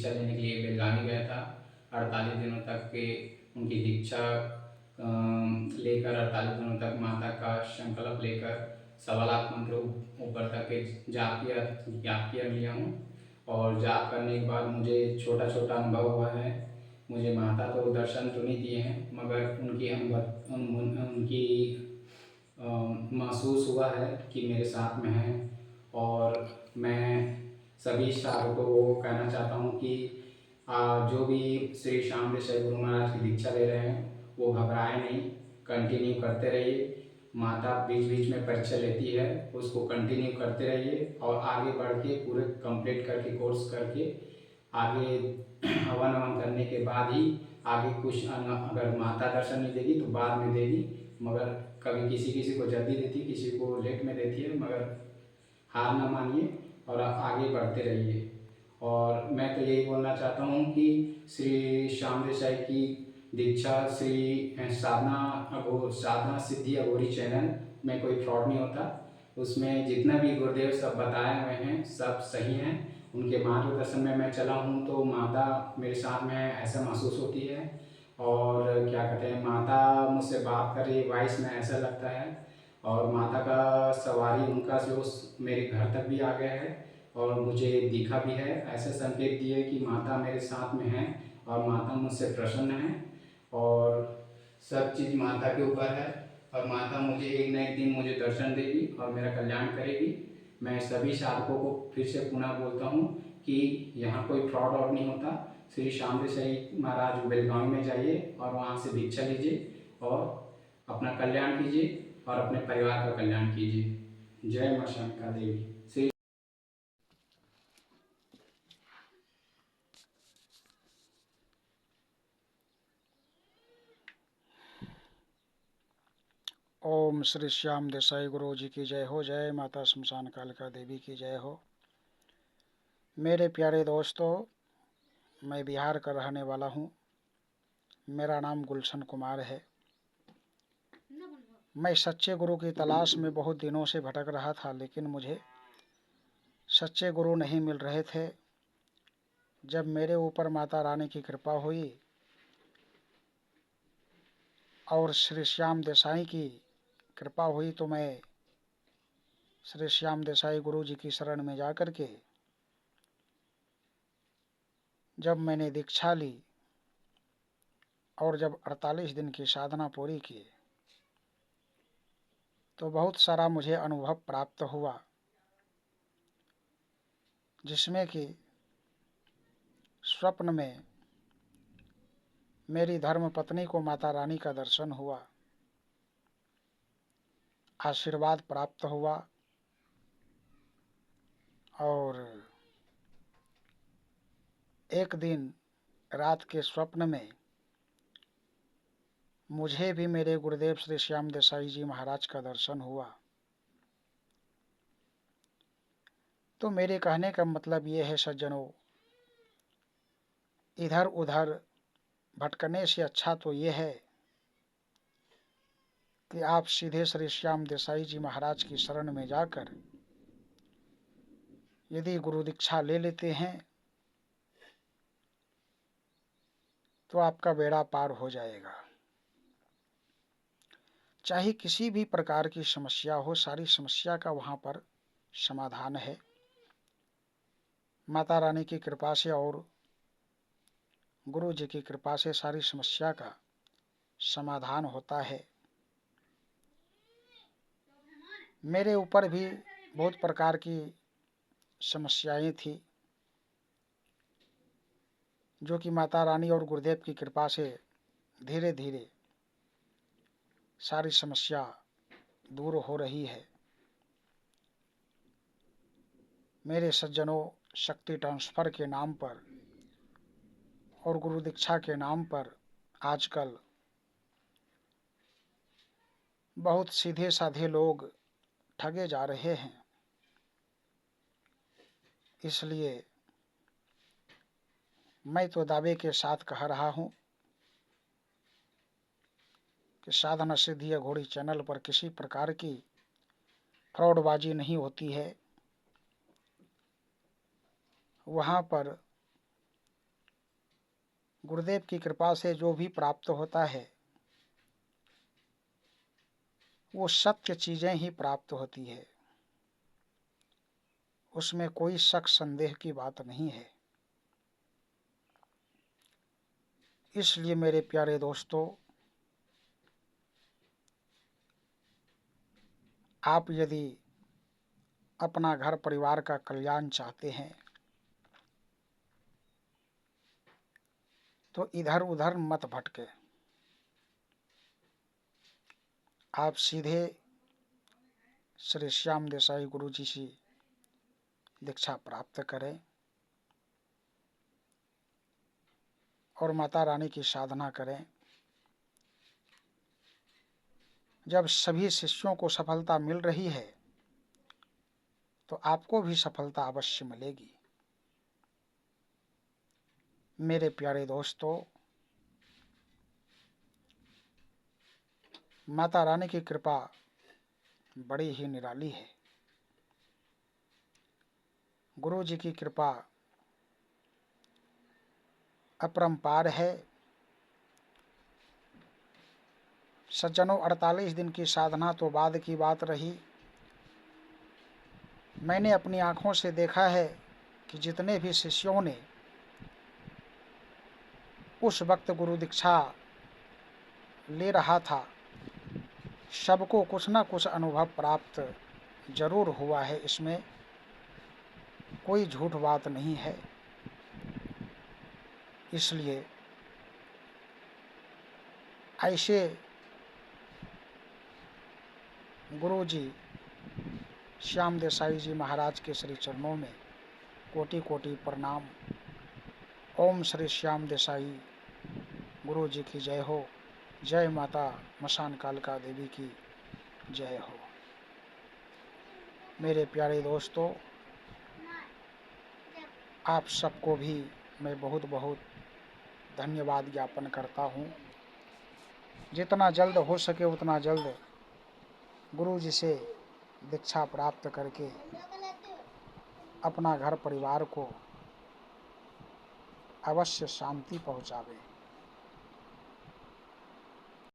दीक्षा लेने के लिए बेलगावी गया था। 48 दिनों तक के उनकी दीक्षा लेकर 48 दिनों तक माता का संकल्प लेकर 1.25 लाख मंत्र ऊपर तक के जाप किया लिया हूँ। और जाप करने के बाद मुझे छोटा छोटा अनुभव हुआ है। मुझे माता तो दर्शन तो नहीं दिए हैं, मगर उनकी महसूस हुआ है कि मेरे साथ में हैं। और मैं सभी साधकों को कहना चाहता हूँ कि जो भी श्री श्याम देव गुरु महाराज की दीक्षा ले रहे हैं वो घबराए नहीं, कंटिन्यू करते रहिए। माता बीच बीच में परीक्षा लेती है, उसको कंटिन्यू करते रहिए और आगे बढ़ के पूरे कंप्लीट करके कोर्स करके आगे हवन हवन करने के बाद ही आगे कुछ अगर माता दर्शन नहीं देगी तो बाद में देगी। मगर कभी किसी किसी को जल्दी देती है, किसी को लेट में देती है, मगर हार ना मानिए और आप आगे बढ़ते रहिए। और मैं तो यही बोलना चाहता हूँ कि श्री श्याम देसाई की दीक्षा श्री साधना सिद्धि अघोरी चैनल में कोई फ्रॉड नहीं होता। उसमें जितना भी गुरुदेव सब बताए हुए हैं सब सही हैं। उनके मार्गदर्शन में मैं चला हूँ तो माता मेरे साथ में ऐसा महसूस होती है। और क्या कहते हैं, माता मुझसे बात कर रही है, वॉइस में ऐसा लगता है। और माता का सवारी उनका जो मेरे घर तक भी आ गया है और मुझे दिखा भी है। ऐसे संकेत दिए कि माता मेरे साथ में है और माता मुझसे प्रसन्न है। और सब चीज़ माता के ऊपर है और माता मुझे एक न एक दिन मुझे दर्शन देगी और मेरा कल्याण करेगी। मैं सभी साधकों को फिर से पुनः बोलता हूँ कि यहाँ कोई फ्रॉड और नहीं होता। श्री श्याम देसाई महाराज बेलगावी में जाइए और वहाँ से दीक्षा लीजिए और अपना कल्याण कीजिए और अपने परिवार का कल्याण कीजिए। जय मां शांता देवी। श्री ओम श्री श्याम देसाई गुरु जी की जय हो। जय माता शमशान कालिका देवी की जय हो। मेरे प्यारे दोस्तों, मैं बिहार का रहने वाला हूँ। मेरा नाम गुलशन कुमार है। मैं सच्चे गुरु की तलाश में बहुत दिनों से भटक रहा था, लेकिन मुझे सच्चे गुरु नहीं मिल रहे थे। जब मेरे ऊपर माता रानी की कृपा हुई और श्री श्याम देसाई की कृपा हुई तो मैं श्री श्याम देसाई गुरु जी की शरण में जाकर के जब मैंने दीक्षा ली और जब 48 दिन की साधना पूरी की तो बहुत सारा मुझे अनुभव प्राप्त हुआ, जिसमें कि स्वप्न में मेरी धर्म पत्नी को माता रानी का दर्शन हुआ, आशीर्वाद प्राप्त हुआ और एक दिन रात के स्वप्न में मुझे भी मेरे गुरुदेव श्री श्याम देसाई जी महाराज का दर्शन हुआ। तो मेरे कहने का मतलब ये है सज्जनों, इधर उधर भटकने से अच्छा तो ये है कि आप सीधे श्री श्याम देसाई जी महाराज की शरण में जाकर यदि गुरु दीक्षा ले लेते हैं तो आपका बेड़ा पार हो जाएगा। चाहे किसी भी प्रकार की समस्या हो, सारी समस्या का वहाँ पर समाधान है। माता रानी की कृपा से और गुरु जी की कृपा से सारी समस्या का समाधान होता है। मेरे ऊपर भी बहुत प्रकार की समस्याएं थी, जो कि माता रानी और गुरुदेव की कृपा से धीरे धीरे सारी समस्या दूर हो रही है। मेरे सज्जनों, शक्ति ट्रांसफ़र के नाम पर और गुरु दीक्षा के नाम पर आजकल बहुत सीधे साधे लोग ठगे जा रहे हैं। इसलिए मैं तो दावे के साथ कह रहा हूँ कि साधना सिद्धि अघोरी चैनल पर किसी प्रकार की फ्रॉडबाजी नहीं होती है। वहाँ पर गुरुदेव की कृपा से जो भी प्राप्त होता है वो सत्य चीज़ें ही प्राप्त होती है, उसमें कोई शक संदेह की बात नहीं है। इसलिए मेरे प्यारे दोस्तों, आप यदि अपना घर परिवार का कल्याण चाहते हैं तो इधर उधर मत भटके। आप सीधे श्री श्याम देसाई गुरु जी से दीक्षा प्राप्त करें और माता रानी की साधना करें। जब सभी शिष्यों को सफलता मिल रही है तो आपको भी सफलता अवश्य मिलेगी। मेरे प्यारे दोस्तों, माता रानी की कृपा बड़ी ही निराली है। गुरु जी की कृपा अपरंपार है। सज्जनों, 48 दिन की साधना तो बाद की बात रही। मैंने अपनी आंखों से देखा है कि जितने भी शिष्यों ने उस वक्त गुरु दीक्षा ले रहा था, सबको कुछ न कुछ अनुभव प्राप्त जरूर हुआ है। इसमें कोई झूठ बात नहीं है। इसलिए ऐसे गुरु जी श्याम देसाई जी महाराज के श्री चरणों में कोटि कोटि प्रणाम। ओम श्री श्याम देसाई गुरु जी की जय हो। जय माता मसान कालिका देवी की जय हो। मेरे प्यारे दोस्तों, आप सबको भी मैं बहुत बहुत धन्यवाद ज्ञापन करता हूँ। जितना जल्द हो सके उतना जल्द गुरु जी से दीक्षा प्राप्त करके अपना घर परिवार को अवश्य शांति पहुँचावे।